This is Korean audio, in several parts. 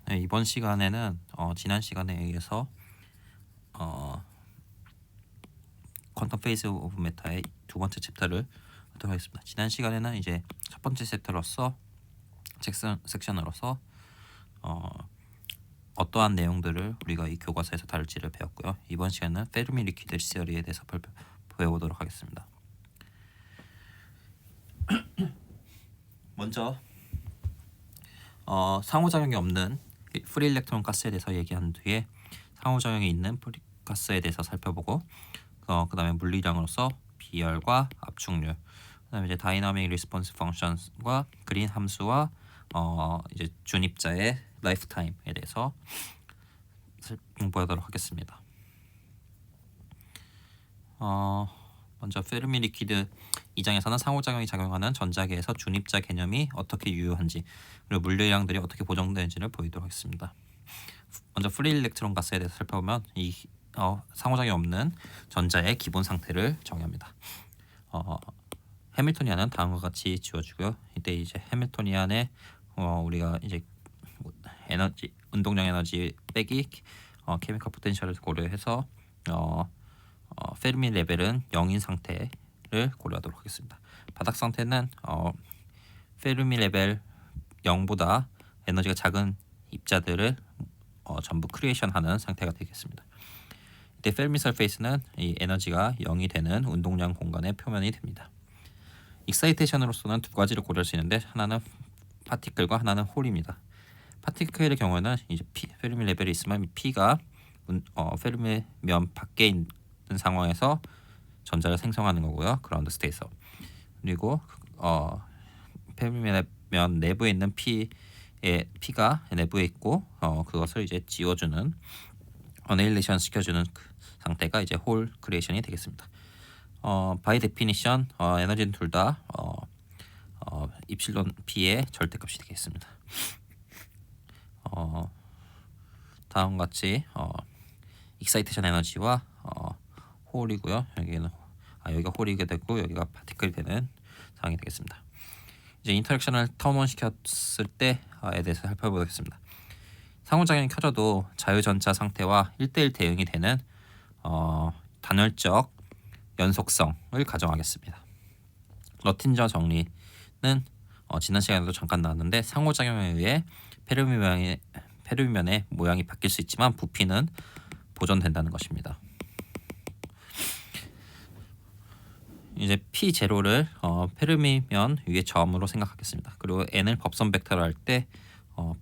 네, 이번 시간에는 지난 시간에 의해서 퀀텀 페이즈 오브 메타의 두 번째 챕터를 하도록 하겠습니다. 지난 시간에는 이제 첫 번째 챕터로서 섹션으로서 어떠한 내용들을 우리가 이 교과서에서 다룰지를 배웠고요. 이번 시간은 페르미 리퀴드 시어리에 대해서 배워보도록 하겠습니다. 먼저 상호작용이 없는 프리 일렉트론 가스에 대해서 얘기한 뒤에 상호작용이 있는 가스에 대해서 살펴보고 그 다음에 물리량으로서 비열과 압축률, 그 다음에 이제 다이나믹 리스폰스 펑션과 그린 함수와 이제 준입자의 라이프 타임에 대해서 공부하도록 하겠습니다. 먼저 페르미 리퀴드 2장에서는 상호작용이 작용하는 전자계에서 준입자 개념이 어떻게 유효한지, 그리고 물리량들이 어떻게 보정되는지를 보이도록 하겠습니다. 먼저 프리 일렉트론 가스에 대해서 살펴보면 이 상호작용이 없는 전자의 기본 상태를 정의합니다. 해밀토니안은 다음과 같이 지워주고요. 이때 이제 해밀토니안의 우리가 이제 에너지, 운동량 에너지 빼기 케미컬 포텐셜을 고려해서 페르미 레벨은 0인 상태를 고려하도록 하겠습니다. 바닥 상태는 페르미 레벨 0보다 에너지가 작은 입자들을 전부 크리에이션하는 상태가 되겠습니다. 이때 페르미 서페이스는 이 에너지가 0이 되는 운동량 공간의 표면이 됩니다. 익사이테이션으로서는 두 가지를 고려할 수 있는데, 하나는 파티클과 하나는 홀입니다. 파티클의 경우는 이제 페르미 레벨이 있으면 P가 페르미 면 밖에 있는 상황에서 전자를 생성하는 거고요. 그라운드 스테이트에서. 그리고 페르미 면 내부에 있는 P가 내부에 있고 그것을 이제 지워주는 어네일레이션 시켜주는 그 상태가 이제 홀 크리에이션이 되겠습니다. 바이 데피니션 에너지는 둘 다 입실론 P의 절대값이 되겠습니다. 다음과 같이 익사이테이션 에너지와 홀이고요. 여기가 홀이게 되고 여기가 파티클이 되는 상황이 되겠습니다. 이제 인터랙션을 턴온 시켰을 때에 대해서 살펴보겠습니다. 상호작용이 켜져도 자유전자 상태와 1대1 대응이 되는 단월적 연속성을 가정하겠습니다. 러틴저 정리는 지난 시간에도 잠깐 나왔는데, 상호작용에 의해 페르미면의 모양이 바뀔 수 있지만 부피는 보존된다는 것입니다. 이제 P0를 페르미면 위의 점으로 생각하겠습니다. 그리고 n을 법선 벡터로 할 때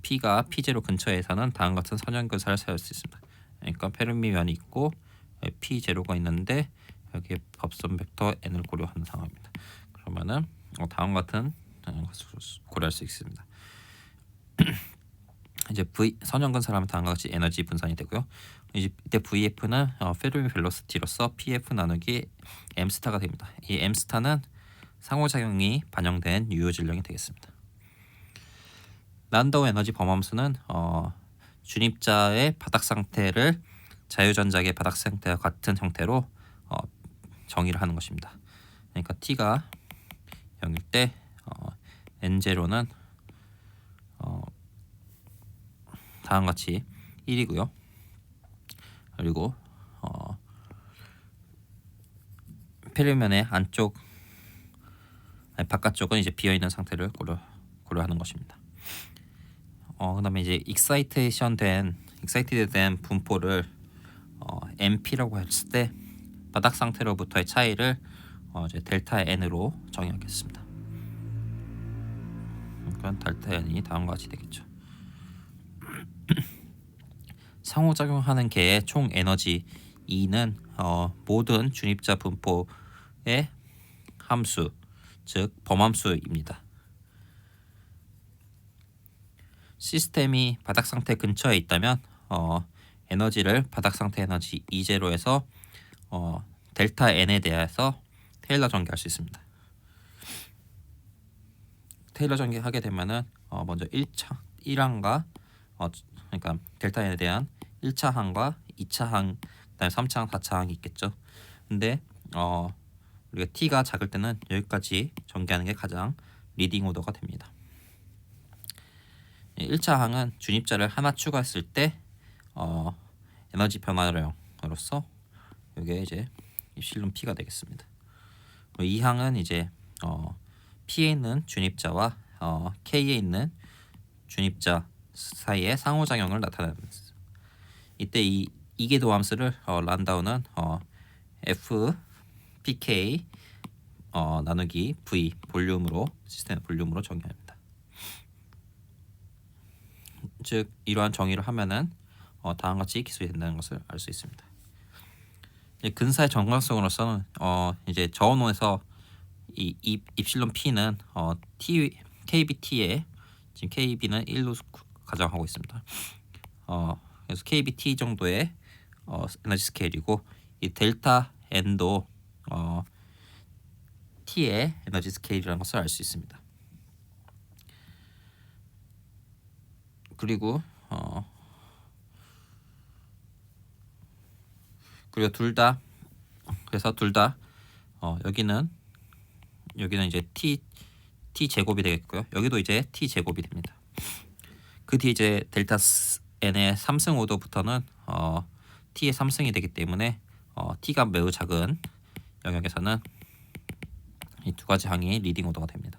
P가 P0 근처에서는 다음과 같은 선형근사를 세울 수 있습니다. 그러니까 페르미면이 있고 P0가 있는데 여기에 법선 벡터 n을 고려하는 상황입니다. 그러면은 다음과 같은 것을 고려할 수 있습니다. 이제 V 선형근사를 하면 다음과 같이 에너지 분산이 되고요. 이때 VF는 페르미 벨로시티로서 PF 나누기 M 스타가 됩니다. 이 M 스타는 상호작용이 반영된 유효 질량이 되겠습니다. 란다우 에너지 범함수는 준입자의 바닥 상태를 자유전자의 바닥 상태와 같은 형태로 정의를 하는 것입니다. 그러니까 T가 0일 때 N0는 다음과 같이 1이고요. 그리고 페르면의 바깥쪽은 이제 비어 있는 상태를 고려하는 것입니다. 그다음에 이제 익사이티드 된 분포를 MP라고 했을 때 바닥 상태로부터의 차이를 이제 델타 N으로 정의하겠습니다. 그러니까 델타 N이 다음과 같이 되겠죠. 상호작용하는 개의 총 에너지 E는 모든 준입자 분포의 함수, 즉 범함수입니다. 시스템이 바닥 상태 근처에 있다면 에너지를 바닥 상태 에너지 E0에서 델타 N에 대해서 테일러 전개할 수 있습니다. 테일러 전개하게 되면은 먼저 1항과 그러니까 델타 N에 대한 1차 항과 2차 항, 그다음에 3차 항, 4차 항이 있겠죠. 근데 우리가 T가 작을 때는 여기까지 전개하는 게 가장 리딩 오더가 됩니다. 1차 항은 준입자를 하나 추가했을 때 에너지 변화량으로서 이게 이제 입실론 P가 되겠습니다. 2항은 이제 P에 있는 준입자와 K에 있는 준입자 사이의 상호작용을 나타냅니다. 이때 이 이계도 함수를 란다우는 F pk 나누기 v 볼륨으로 시스템 볼륨으로 정의합니다. 즉 이러한 정의를 하면은 다음과 같이 기술이 된다는 것을 알 수 있습니다. 근사의 정강성으로서는 이제 저온원에서 이 입실론 P는 KBT에 지금 KB는 1로 가정하고 있습니다. 그래서 KBT 정도의 에너지 스케일이고 이 델타 N도 T의 에너지 스케일이라는 것을 알 수 있습니다. 그리고 둘 다 여기는 이제 T 제곱이 되겠고요. 여기도 이제 T 제곱이 됩니다. 그 뒤에 이제 델타 N의 3승 오도부터는 T의 3승이 되기 때문에 T가 매우 작은 영역에서는 이 두 가지 항이 리딩 오더가 됩니다.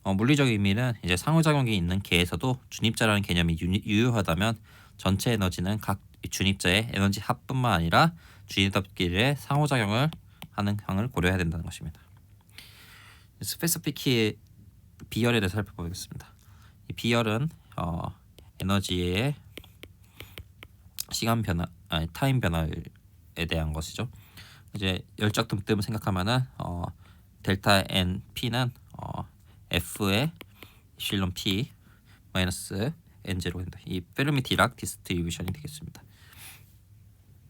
물리적 의미는 이제 상호작용이 있는 계에서도 준입자라는 개념이 유효하다면 전체 에너지는 각 준입자의 에너지 합뿐만 아니라 준입자끼리의 상호작용을 하는 항을 고려해야 된다는 것입니다. 스페시피키 비열에 대해서 살펴보겠습니다. 이 비열은 에너지의 시간 변화, 타임 변화에 대한 것이죠. 이제 열적 뜸뜸을 생각하면은 델타 N P는 F의 실론 P 마이너스 N0가 된다. 이 페르미 디락 디스트리뷰션이 되겠습니다.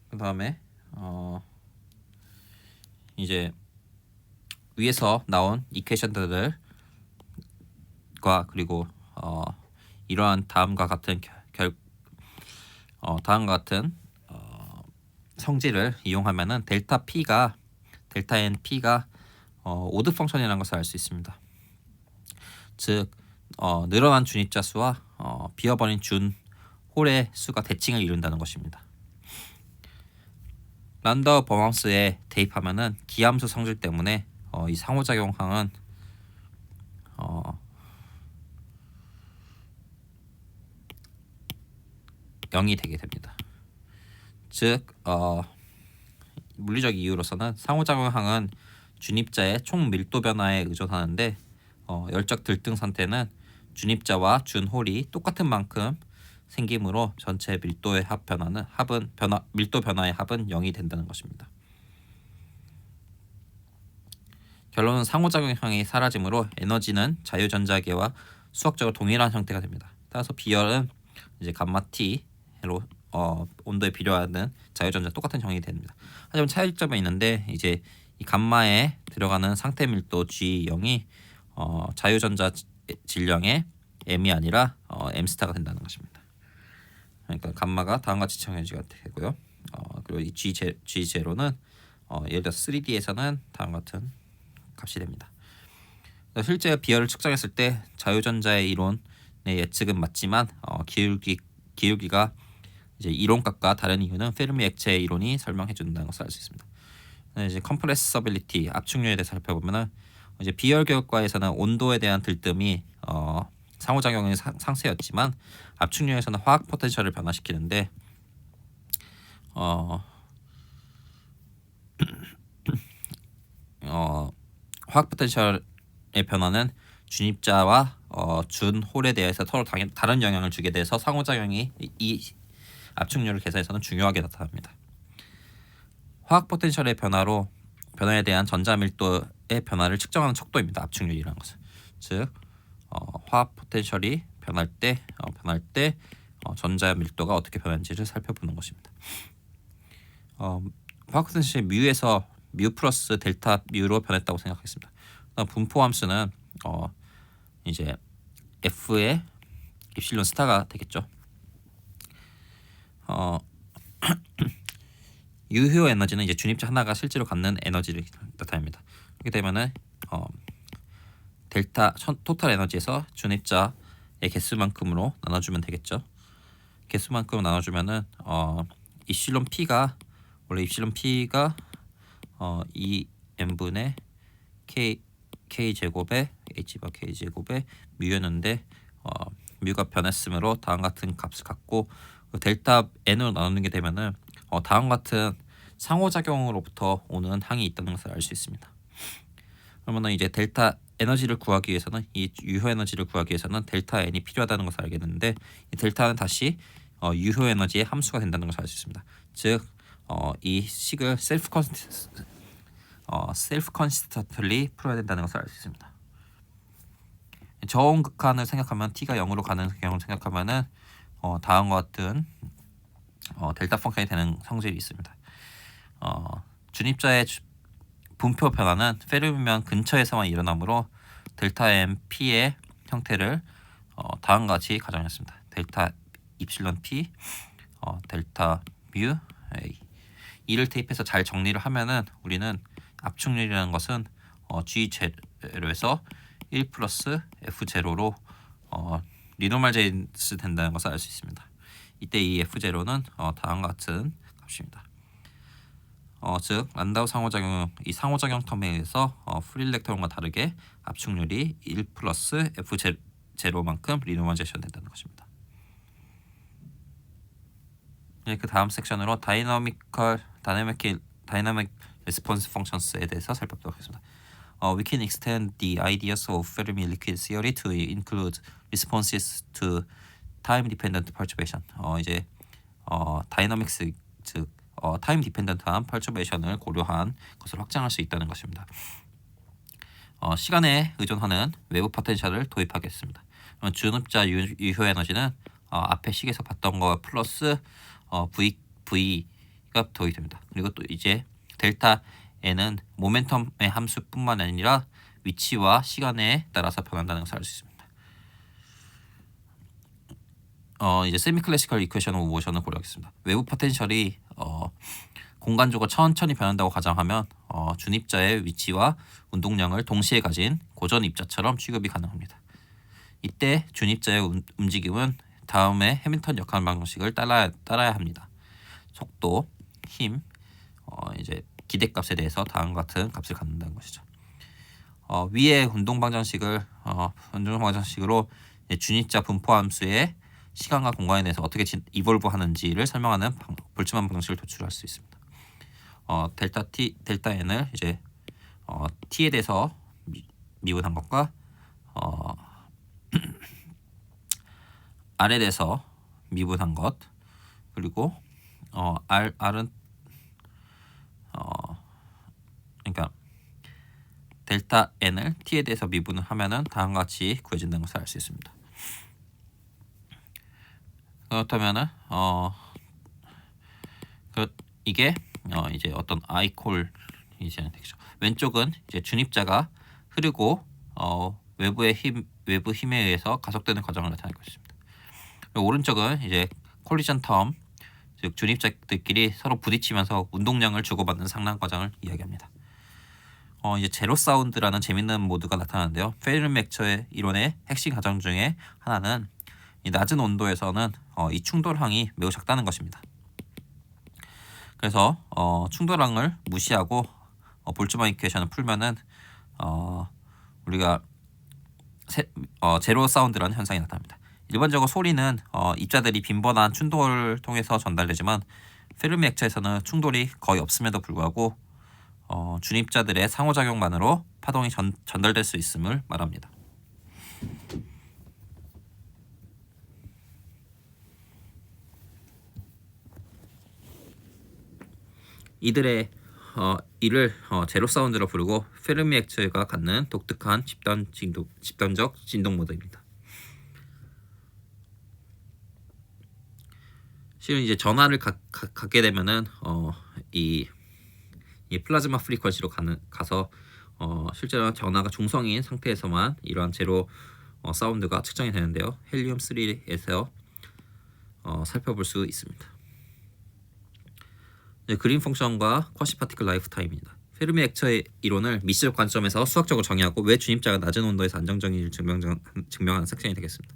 그 다음에 이제 위에서 나온 이퀘이션들과 그리고 이러한 다음과 같은 성질을 이용하면은 델타 N P가 오드 펑션이라는 것을 알 수 있습니다. 즉 늘어난 준입자 수와 비어버린 준 홀의 수가 대칭을 이룬다는 것입니다. 란다우 범함수에 대입하면은 기함수 성질 때문에 이 상호작용항은 0이 되게 됩니다. 즉 물리적 이유로서는 상호작용항은 준입자의 총 밀도 변화에 의존하는데 열적 들등 상태는 준입자와 준홀이 똑같은 만큼 생기므로 전체 밀도의 밀도 변화의 합은 0이 된다는 것입니다. 결론은 상호작용항이 사라지므로 에너지는 자유전자계와 수학적으로 동일한 형태가 됩니다. 따라서 비열은 이제 감마 T로 온도에 비례하는 자유전자 똑같은 형이 됩니다. 하지만 차이점이 있는데 이제 이 감마에 들어가는 상태 밀도 G0이 자유전자 질량의 M이 아니라 M 스타가 된다는 것입니다. 그러니까 감마가 다음과 같이 정해지게 되고요. 그리고 이 G0는 예를 들어 3D에서는 다음과 같은 값이 됩니다. 실제 비열을 측정했을 때 자유전자의 이론의 예측은 맞지만 기울기가 이제 이론값과 다른 이유는 페르미 액체의 이론이 설명해 준다는 것을 알 수 있습니다. 이제 컴프레서빌리티 압축률에 대해서 살펴보면은 이제 비열 교역과에서는 온도에 대한 들뜸이 상호작용의 상세였지만 압축률에서는 화학 포텐셜을 변화시키는데 화학 포텐셜의 변화는 준입자와 준홀에 대해서 서로 다른 영향을 주게 돼서 상호작용이 이 압축률을 계산해서는 중요하게 나타납니다. 화학 포텐셜의 변화에 대한 전자 밀도의 변화를 측정하는 척도입니다. 압축률이라는 것은 즉 화학 포텐셜이 변할 때 전자 밀도가 어떻게 변하는지를 살펴보는 것입니다. 화학 포텐셜이 뮤에서 뮤 플러스 델타 뮤로 변했다고 생각하겠습니다. 분포 함수는 이제 F의 입실론 스타가 되겠죠. 유효 에너지는 이제 준입자 하나가 실제로 갖는 에너지를 나타냅니다. 그렇게 되면은 델타 토탈 에너지에서 준입자의 개수만큼으로 나눠주면 되겠죠. 개수만큼 나눠주면은 입실론 p가 원래 입실론 p가 2n분의 k 제곱에 h바 k 제곱에 뮤였는데 뮤가 변했으므로 다음 같은 값을 갖고 델타 n으로 나누는 게 되면은 다음 같은 상호작용으로부터 오는 항이 있다는 것을 알 수 있습니다. 그러면은 이제 델타 에너지를 구하기 위해서는 이 유효 에너지를 구하기 위해서는 델타 n이 필요하다는 것을 알겠는데 이 델타는 다시 유효 에너지의 함수가 된다는 것을 알 수 있습니다. 즉 이 식을 셀프 컨시스턴틀리 풀어야 된다는 것을 알 수 있습니다. 저온 극한을 생각하면 t가 0으로 가는 경우를 생각하면은 다음과 같은 델타 펑션이 되는 성질이 있습니다. 준입자의 분표 변화는 페르미면 근처에서만 일어나므로 델타 m p의 형태를 다음과 같이 가정했습니다. 델타 입실론 p 델타 뮤 a 이를 대입해서 잘 정리를 하면은 우리는 압축률이라는 것은 g 제로에서 1 플러스 f 제로로 리노말제인스 된다는 것을 알 수 있습니다. 이때 이 f 제로는 다음과 같은 값입니다. 즉 란다우 상호작용 이 상호작용 텀에 의해서 프리 일렉트론과 다르게 압축률이 1 플러스 f 제로만큼 리노마이제이션 된다는 것입니다. 그 다음 섹션으로 다이나믹 레스폰스 펑션스에 대해서 살펴보도록 하겠습니다. We can extend the ideas of Fermi liquid theory to include responses to time-dependent perturbation. 이제 다이너믹스 즉 타임 디펜던트한 펄처베이션을 고려한 것을 확장할 수 있다는 것입니다. 시간에 의존하는 외부 포텐셜을 도입하겠습니다. 준입자 유효 에너지는 앞에 식에서 봤던 거 플러스 V가 도입됩니다. 그리고 또 이제 델타 N은 모멘텀의 함수뿐만 아니라 위치와 시간에 따라서 변한다는 것을 알 수 있습니다. 이제 세미 클래시컬 이퀘션 오브 모션을 고려하겠습니다. 외부 포텐셜이 공간적으로 천천히 변한다고 가정하면 준입자의 위치와 운동량을 동시에 가진 고전 입자처럼 취급이 가능합니다. 이때 준입자의 움직임은 다음의 해밀턴 역학 방정식을 따라야 합니다. 속도, 힘, 이제 기대값에 대해서 다음과 같은 값을 갖는다는 것이죠. 위의 운동 방정식으로 준입자 분포 함수의 시간과 공간에 대해서 어떻게 이볼브하는지를 설명하는 볼츠만 방정식을 도출할 수 있습니다. 델타 n을 이제 t에 대해서 미분한 것과 r에 대해서 미분한 것 그리고 r은 그러니까 델타 n을 t에 대해서 미분을 하면은 다음과 같이 구해진다는 것을 알 수 있습니다. 그렇다면은 이게 이제 어떤 아이콜 이제 되겠죠. 왼쪽은 이제 준입자가 흐르고 외부 힘에 의해서 가속되는 과정을 나타내고 있습니다. 그리고 오른쪽은 이제 콜리전 텀, 즉 준입자들끼리 서로 부딪히면서 운동량을 주고받는 상랑 과정을 이야기합니다. 이제 제로 사운드라는 재밌는 모드가 나타나는데요. 페르미 액처의 이론의 핵심 가정 중에 하나는 이 낮은 온도에서는 이 충돌항이 매우 작다는 것입니다. 그래서 충돌항을 무시하고 볼츠만 이퀘이션을 풀면은 우리가 제로 사운드라는 현상이 나타납니다. 일반적으로 소리는 입자들이 빈번한 충돌을 통해서 전달되지만 페르미 액체에서는 충돌이 거의 없음에도 불구하고 준입자들의 상호작용만으로 파동이 전달될 수 있음을 말합니다. 이를 제로 사운드로 부르고 페르미 액체가 갖는 독특한 집단적 진동 모드입니다. 실은 이제 전하를 갖게 되면은 이 플라즈마 프리퀀시로 가서 실제로 전하가 중성인 상태에서만 이러한 제로 사운드가 측정이 되는데요. 헬리움 3에서 살펴볼 수 있습니다. 그린 펑션과 쿼시 파티클 라이프 타임입니다. 페르미 액처의 이론을 미시적 관점에서 수학적으로 정의하고 왜 준입자가 낮은 온도에서 안정적인지를 증명하는 섹션이 되겠습니다.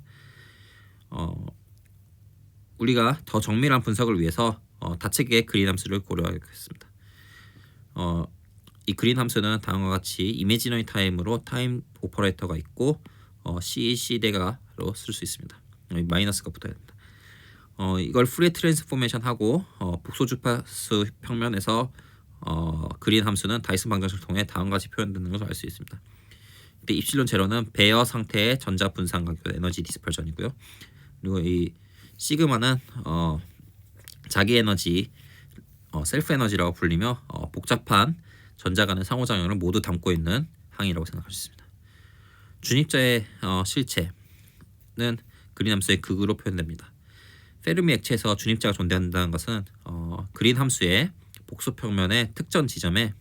우리가 더 정밀한 분석을 위해서 다책의 그린 함수를 고려하겠습니다. 이 그린 함수는 다음과 같이 이미지너리 타임으로 타임 오퍼레이터가 있고 CC대가로 쓸 수 있습니다. 마이너스가 붙어야 됩니다. 이걸 프리 트랜스포메이션 하고 복소 주파수 평면에서 그린 함수는 다이슨 방정식을 통해 다음과 같이 표현되는 것을 알 수 있습니다. 이때 입실론 제로는 배어 상태의 전자 분산 가격 에너지 디스퍼전이고요. 그리고 이 시그마는 자기 에너지 셀프 에너지라고 불리며 복잡한 전자 간의 상호작용을 모두 담고 있는 항이라고 생각할 수 있습니다. 중입자의 실체는 그린 함수의 극으로 표현됩니다. 페르미 액체에서 중입자가 존재한다는 것은 그린 함수의 복수 평면의 특정 지점에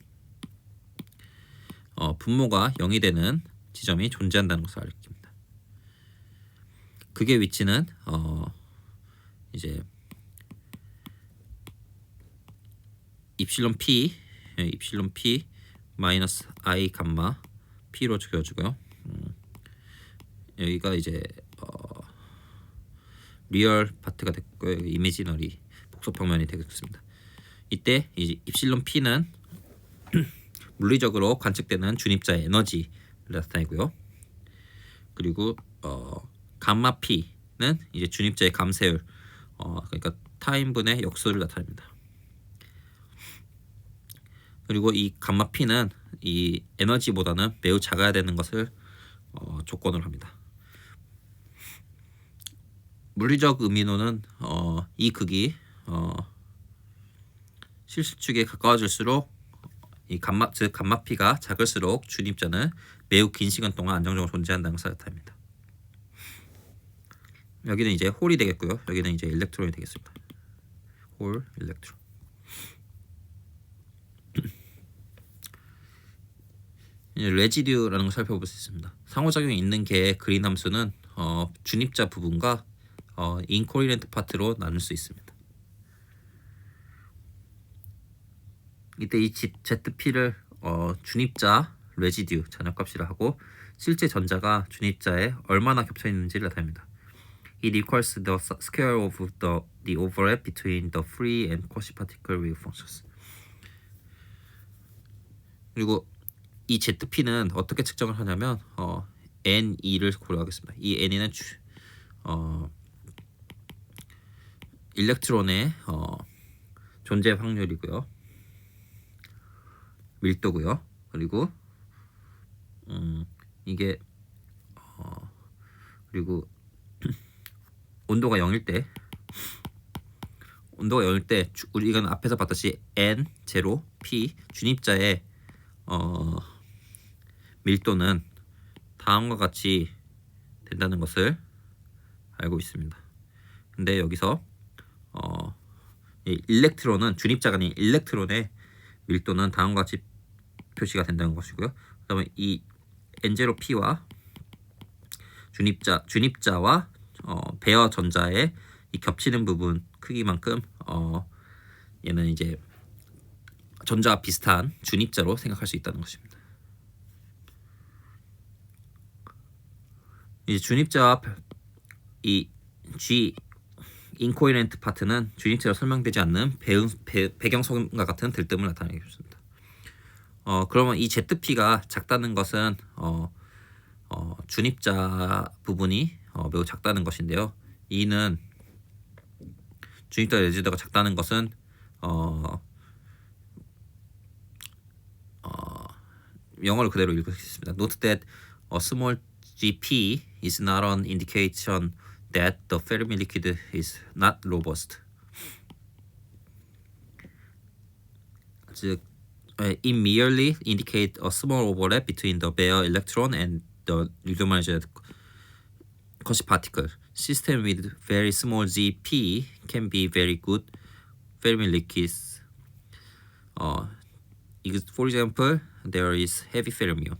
분모가 0이 되는 지점이 존재한다는 것을 알립니다. 극의 위치는 이제 입실론 p 마이너스 i 감마 p로 그려주고요. 여기가 이제 리얼 파트가 됐고요. 이미지너리 복소 평면이 되겠습니다. 이때 이제 입실론 p는 물리적으로 관측되는 중입자의 에너지를 나타내고요. 그리고 감마 p는 이제 중입자의 감쇄율, 그러니까 타임분의 역수를 나타냅니다. 그리고 이 감마 p는 이 에너지보다는 매우 작아야 되는 것을 조건으로 합니다. 물리적 의미로는 이 극이 실수축에 가까워질수록 이 즉 감마 p가 작을수록 중입자는 매우 긴 시간 동안 안정적으로 존재한다는 것을 나타냅니다. 여기는 이제 홀이 되겠고요. 여기는 이제 일렉트론이 되겠습니다. 홀 일렉트론. 이제 레지듀라는 걸 살펴볼 수 있습니다. 상호작용이 있는 개의 그린 함수는 중입자 부분과 인코리렌트 파트로 나눌 수 있습니다. 이때 이 ZP를 중입자 레지듀 잔여값이라 하고 실제 전자가 중입자에 얼마나 겹쳐 있는지를 나타냅니다. It equals the square of the overlap between the free and quasi-particle wave functions. 그리고 이 ZP는 어떻게 측정을 하냐면 NE를 고려하겠습니다. 이 NE는 일렉트론의 존재 확률이고요. 밀도고요. 그리고 이게 그리고 온도가 0일 때 우리가 앞에서 봤듯이 N, 0, P 중입자의 밀도는 다음과 같이 된다는 것을 알고 있습니다. 근데 여기서 이 일렉트론은 중입자가 아닌 일렉트론의 밀도는 다음과 같이 표시가 된다는 것이고요. 그다음에 이 N0P와 중입자와 배어 전자의 이 겹치는 부분 크기만큼 얘는 이제 전자와 비슷한 중입자로 생각할 수 있다는 것입니다. 이제 중입자와 이 G 인코이렌트 파트는 중입자로 설명되지 않는 배경성과 같은 들뜸을 나타내겠습니다. 그러면 이 ZP가 작다는 것은 중입자 부분이 매우 작다는 것인데요. 이는 중입자 레지드가 작다는 것은 영어를 그대로 읽을 수 있습니다. Note that a small GP is not an indication that the Fermi liquid is not robust. 즉, it merely indicates a small overlap between the bare electron and the reduced quasi-particle. System with very small GP can be very good Fermi liquids. For example, there is heavy fermion.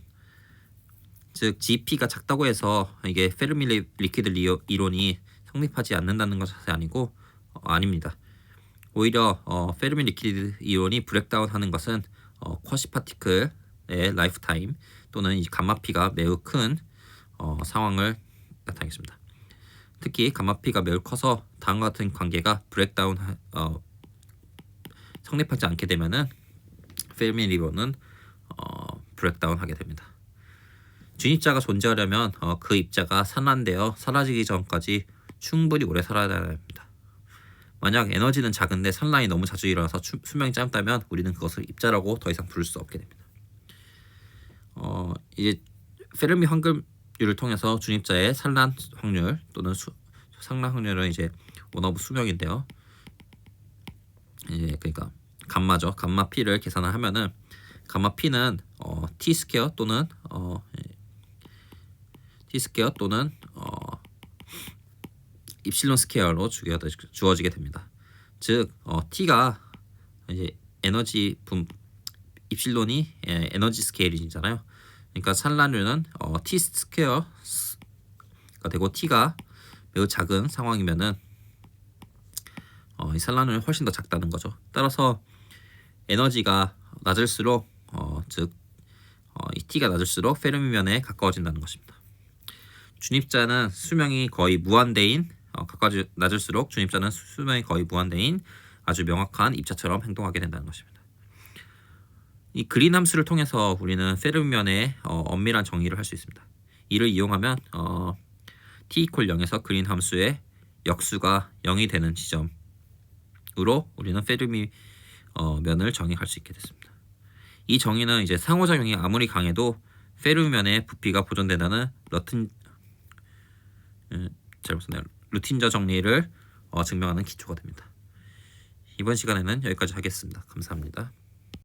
즉 GP가 작다고 해서 이게 페르미 리퀴드 이론이 성립하지 않는다는 것이 아니고 아닙니다. 오히려 페르미 리퀴드 이론이 브렉다운하는 것은 쿼시파티클의 라이프 타임 또는 이 감마 P가 매우 큰 상황을 나타내겠습니다. 특히 감마 P가 매우 커서 다음과 같은 관계가 브레이크다운 성립하지 않게 되면은 페르미 리버는 브레이크다운 하게 됩니다. 준입자가 존재하려면 그 입자가 산란되어 사라지기 전까지 충분히 오래 살아야 합니다. 만약 에너지는 작은데 산란이 너무 자주 일어나서 수명이 짧다면 우리는 그것을 입자라고 더 이상 부를 수 없게 됩니다. 이제 페르미 환급률을 통해서 준입자의 산란 확률 또는 상란 확률은 이제 원오브 수명인데요. 이제 그러니까 감마죠. 감마 P를 계산을 하면은 감마 P는 T 스퀘어 또는 T 스퀘어 또는 입실론 스퀘어로 주어지게 됩니다. 즉 T가 이제 에너지 입실론이 에너지 스케일이잖아요. 그러니까 산란율은 T 스퀘어가 되고 T가 매우 작은 상황이면은 이 산란율이 훨씬 더 작다는 거죠. 따라서 에너지가 낮을수록 이 T가 낮을수록 페르미면에 가까워진다는 것입니다. 준입자는 수명이 거의 무한대인 낮을수록 준입자는 수명이 거의 무한대인 아주 명확한 입자처럼 행동하게 된다는 것입니다. 이 그린 함수를 통해서 우리는 페르미면의 엄밀한 정의를 할 수 있습니다. 이를 이용하면 T = 0에서 그린 함수의 역수가 0이 되는 지점으로 우리는 페르미 면을 정의할 수 있게 됐습니다. 이 정의는 이제 상호작용이 아무리 강해도 페르미면의 부피가 보존된다는 루틴저 정리를 증명하는 기초가 됩니다. 이번 시간에는 여기까지 하겠습니다. 감사합니다.